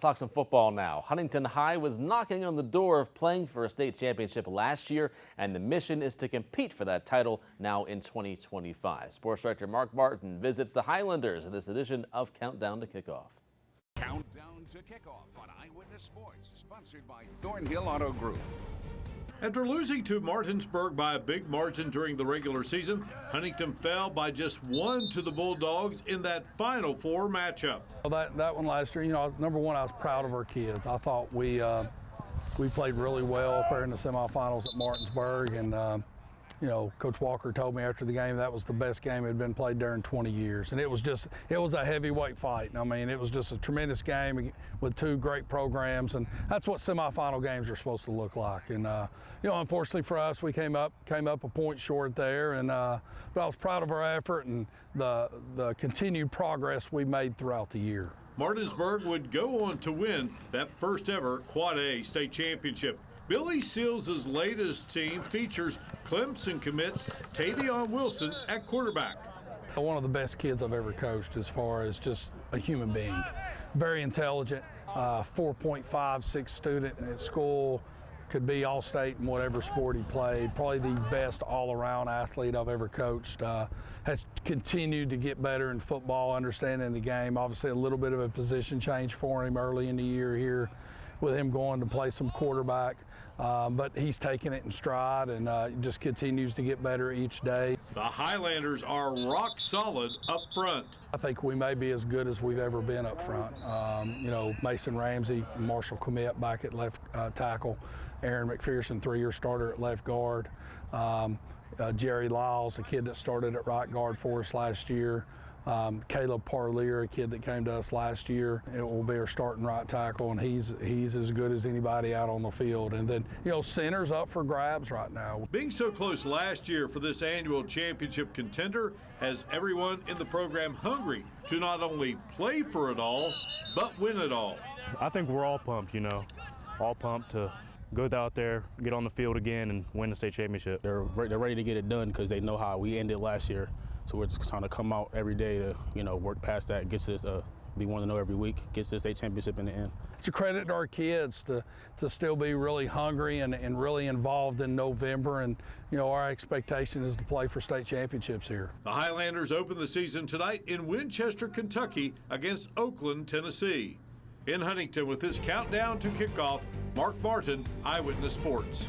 Talk some football now. Huntington High was knocking on the door of playing for a state championship last year, and the mission is to compete for that title now in 2025. Sports Director Mark Martin visits the Highlanders in this edition of Countdown to Kickoff. Countdown to Kickoff on Eyewitness Sports, sponsored by Thornhill Auto Group. After losing to Martinsburg by a big margin during the regular season, Huntington fell by just 1 to the Bulldogs in that Final Four matchup. Well, that one last year, number one, I was proud of our kids. I thought we played really well up there in the semifinals at Martinsburg, and Coach Walker told me after the game that was the best game that had been played there in 20 years. And it was a heavyweight fight. I mean, it was just a tremendous game with two great programs, and that's what semifinal games are supposed to look like. And unfortunately for us, we came up a point short there, and but I was proud of our effort and the continued progress we made throughout the year. Martinsburg would go on to win that first ever Quad A state championship. Billy Seals' latest team features Clemson commit Tavion Wilson at quarterback. One of the best kids I've ever coached as far as just a human being. Very intelligent, 4.56 student at school, could be all-state in whatever sport he played. Probably the best all-around athlete I've ever coached. Has continued to get better in football, understanding the game. Obviously a little bit of a position change for him early in the year here, with him going to play some quarterback, but he's taking it in stride and just continues to get better each day. The Highlanders are rock solid up front. I think we may be as good as we've ever been up front. Mason Ramsey, Marshall Commit back at left tackle, Aaron McPherson, 3-year starter at left guard, Jerry Lyles, a kid that started at right guard for us last year, Caleb Parlier, a kid that came to us last year. It will be our starting right tackle, and he's as good as anybody out on the field. And then, center's up for grabs right now. Being so close last year for this annual championship contender has everyone in the program hungry to not only play for it all, but win it all. I think we're all pumped, all pumped to go out there, get on the field again, and win the state championship. They're ready to get it done because they know how we ended last year. So we're just trying to come out every day to, work past that, gets us be one to know every week, gets the state championship in the end. It's a credit to our kids to still be really hungry and really involved in November. And, our expectation is to play for state championships here. The Highlanders open the season tonight in Winchester, Kentucky against Oakland, Tennessee. In Huntington with this countdown to kickoff, Mark Martin, Eyewitness Sports.